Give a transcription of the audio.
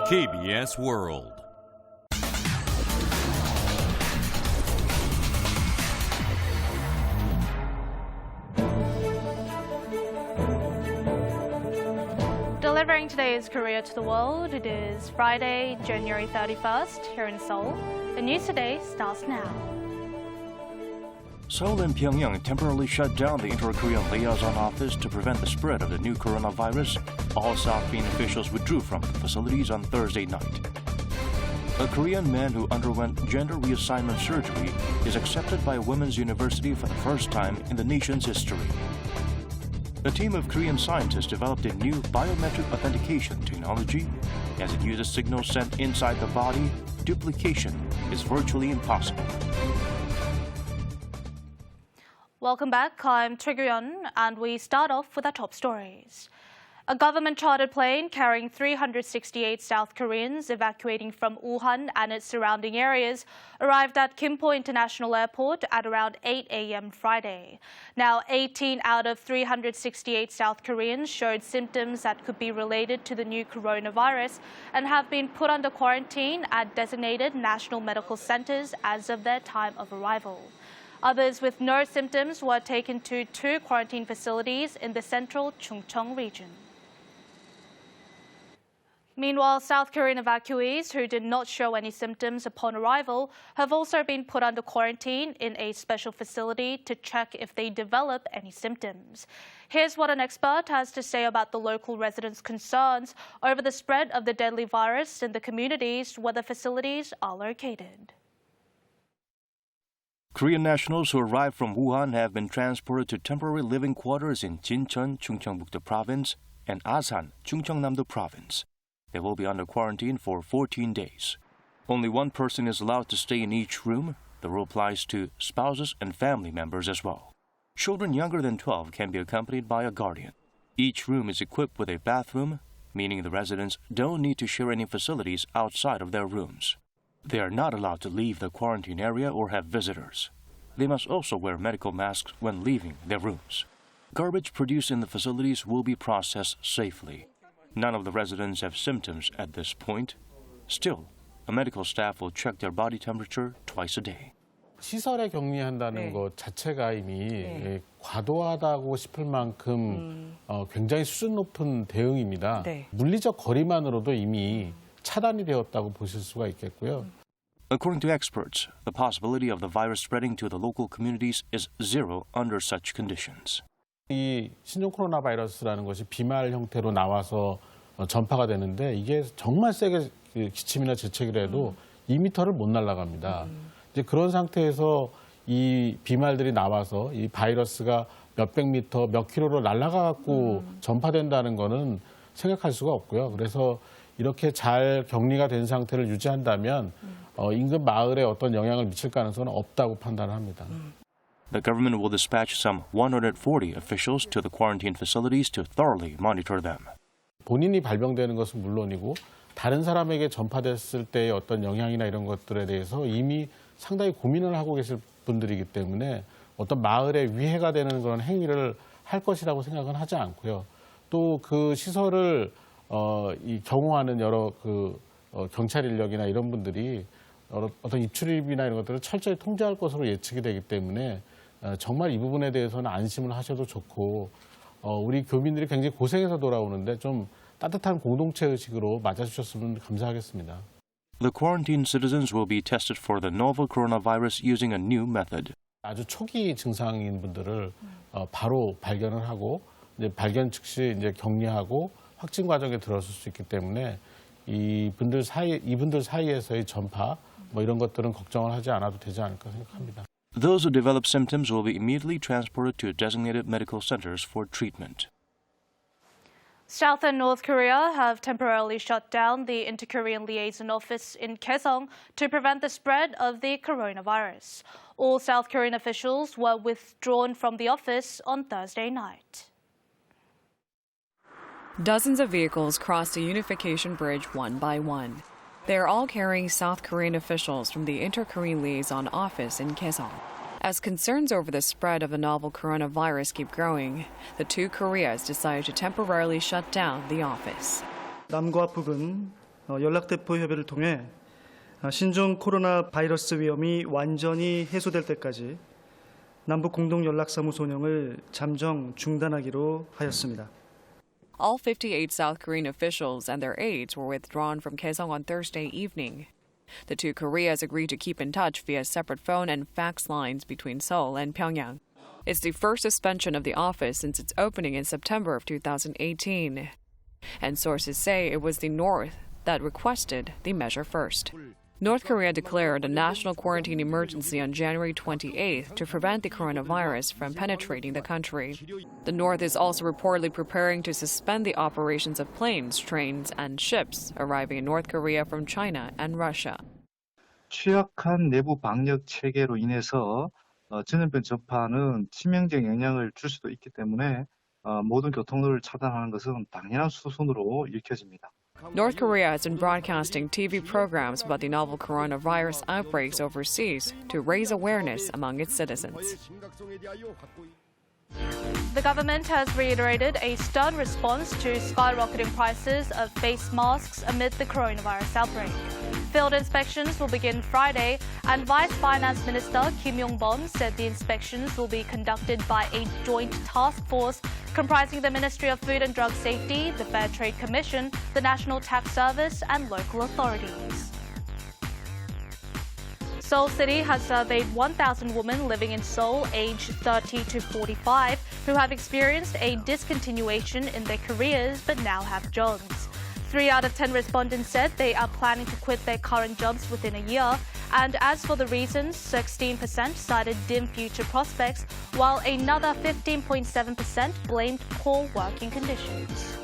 KBS World. Delivering today's Korea to the world, it is Friday, January 31st, here in Seoul. The news today starts now. Seoul and Pyongyang temporarily shut down the Inter-Korean liaison office to prevent the spread of the new coronavirus. All South Korean officials withdrew from the facilities on Thursday night. A Korean man who underwent gender reassignment surgery is accepted by a women's university for the first time in the nation's history. A team of Korean scientists developed a new biometric authentication technology. As it uses signals sent inside the body, duplication is virtually impossible. Welcome back. I'm Trigyeon, and we start off with our top stories. A government-chartered plane carrying 368 South Koreans evacuating from Wuhan and its surrounding areas arrived at Gimpo International Airport at around 8 a.m. Friday. Now, 18 out of 368 South Koreans showed symptoms that could be related to the new coronavirus and have been put under quarantine at designated national medical centers as of their time of arrival. Others with no symptoms were taken to 2 quarantine facilities in the central Chungcheong region. Meanwhile, South Korean evacuees who did not show any symptoms upon arrival have also been put under quarantine in a special facility to check if they develop any symptoms. Here's what an expert has to say about the local residents' concerns over the spread of the deadly virus in the communities where the facilities are located. Korean nationals who arrived from Wuhan have been transported to temporary living quarters in Jincheon, Chungcheongbuk-do Province, and Asan, Chungcheongnam-do Province. They will be under quarantine for 14 days. Only one person is allowed to stay in each room. The rule applies to spouses and family members as well. Children younger than 12 can be accompanied by a guardian. Each room is equipped with a bathroom, meaning the residents don't need to share any facilities outside of their rooms. They are not allowed to leave the quarantine area or have visitors. They must also wear medical masks when leaving their rooms. Garbage produced in the facilities will be processed safely. None of the residents have symptoms at this point. Still, a medical staff will check their body temperature twice a day. 시설에 격리한다는 것 자체가 이미 과도하다고 싶을 만큼 굉장히 수준 높은 대응입니다. 물리적 거리만으로도 이미 차단이 되었다고 보실 수가 있겠고요. According to experts, the possibility of the virus spreading to the local communities is zero under such conditions. 이 신종 코로나 바이러스라는 것이 비말 형태로 나와서 전파가 되는데 이게 정말 세게 기침이나 재채기를 해도 2m를 못 날아갑니다. 이제 그런 상태에서 이 비말들이 나와서 이 바이러스가 몇백 미터, 몇 킬로로 날아가고 전파된다는 거는 생각할 수가 없고요. 그래서 이렇게 잘 격리가 된 상태를 유지한다면 인근 마을에 어떤 영향을 미칠 가능성은 없다고 판단합니다. The government will dispatch some 140 officials to the quarantine facilities to thoroughly monitor them. 본인이 발병되는 것은 물론이고 다른 사람에게 전파됐을 때의 어떤 영향이나 이런 것들에 대해서 이미 상당히 고민을 하고 계실 분들이기 때문에 어떤 마을에 위해가 되는 그런 행위를 할 것이라고 생각은 하지 않고요. 또 그 시설을 경호하는 여러 경찰 인력이나 이런 분들이 어떤 입출입이나 이런 것들을 철저히 통제할 것으로 예측이 되기 때문에 정말 이 부분에 대해서는 안심을 하셔도 좋고 우리 교민들이 굉장히 고생해서 돌아오는데 좀 따뜻한 공동체 의식으로 맞아주셨으면 감사하겠습니다. The quarantine citizens will be tested for the novel coronavirus using a new method. 아주 초기 증상인 분들을 바로 발견을 하고 이제 발견 즉시 이제 격리하고 확진 과정에 들어설 수 있기 때문에 이분들 사이에서의 전파 이런 것들은 걱정을 하지 않아도 되지 않을까 생각합니다. Those who develop symptoms will be immediately transported to designated medical centers for treatment. South and North Korea have temporarily shut down the Inter-Korean Liaison Office in Kaesong to prevent the spread of the coronavirus. All South Korean officials were withdrawn from the office on Thursday night. Dozens of vehicles crossed the unification bridge one by one. They are all carrying South Korean officials from the Inter-Korean Liaison Office in Kaesong. As concerns over the spread of the novel coronavirus keep growing, the two Koreas decided to temporarily shut down the office. 남과 북은 연락대포 협의를 통해 신종 코로나 바이러스 위험이 완전히 해소될 때까지 남북 공동 연락사무소 운영을 잠정 중단하기로 하였습니다. All 58 South Korean officials and their aides were withdrawn from Kaesong on Thursday evening. The two Koreas agreed to keep in touch via separate phone and fax lines between Seoul and Pyongyang. It's the first suspension of the office since its opening in September of 2018. And sources say it was the North that requested the measure first. North Korea declared a national quarantine emergency on January 28th to prevent the coronavirus from penetrating the country. The North is also reportedly preparing to suspend the operations of planes, trains, and ships arriving in North Korea from China and Russia. 취약한 내부 방역 체계로 인해서 전염병 전파는 치명적 영향을 줄 수도 있기 때문에 모든 교통로를 차단하는 것은 당연한 수순으로 읽혀집니다. North Korea has been broadcasting TV programs about the novel coronavirus outbreaks overseas to raise awareness among its citizens. The government has reiterated a stern response to skyrocketing prices of face masks amid the coronavirus outbreak. Field inspections will begin Friday, and Vice Finance Minister Kim Yong-bom said the inspections will be conducted by a joint task force comprising the Ministry of Food and Drug Safety, the Fair Trade Commission, the National Tax Service, and local authorities. Seoul City has surveyed 1,000 women living in Seoul aged 30 to 45 who have experienced a discontinuation in their careers but now have jobs. 3 out of 10 respondents said they are planning to quit their current jobs within a year. And as for the reasons, 16% cited dim future prospects, while another 15.7% blamed poor working conditions.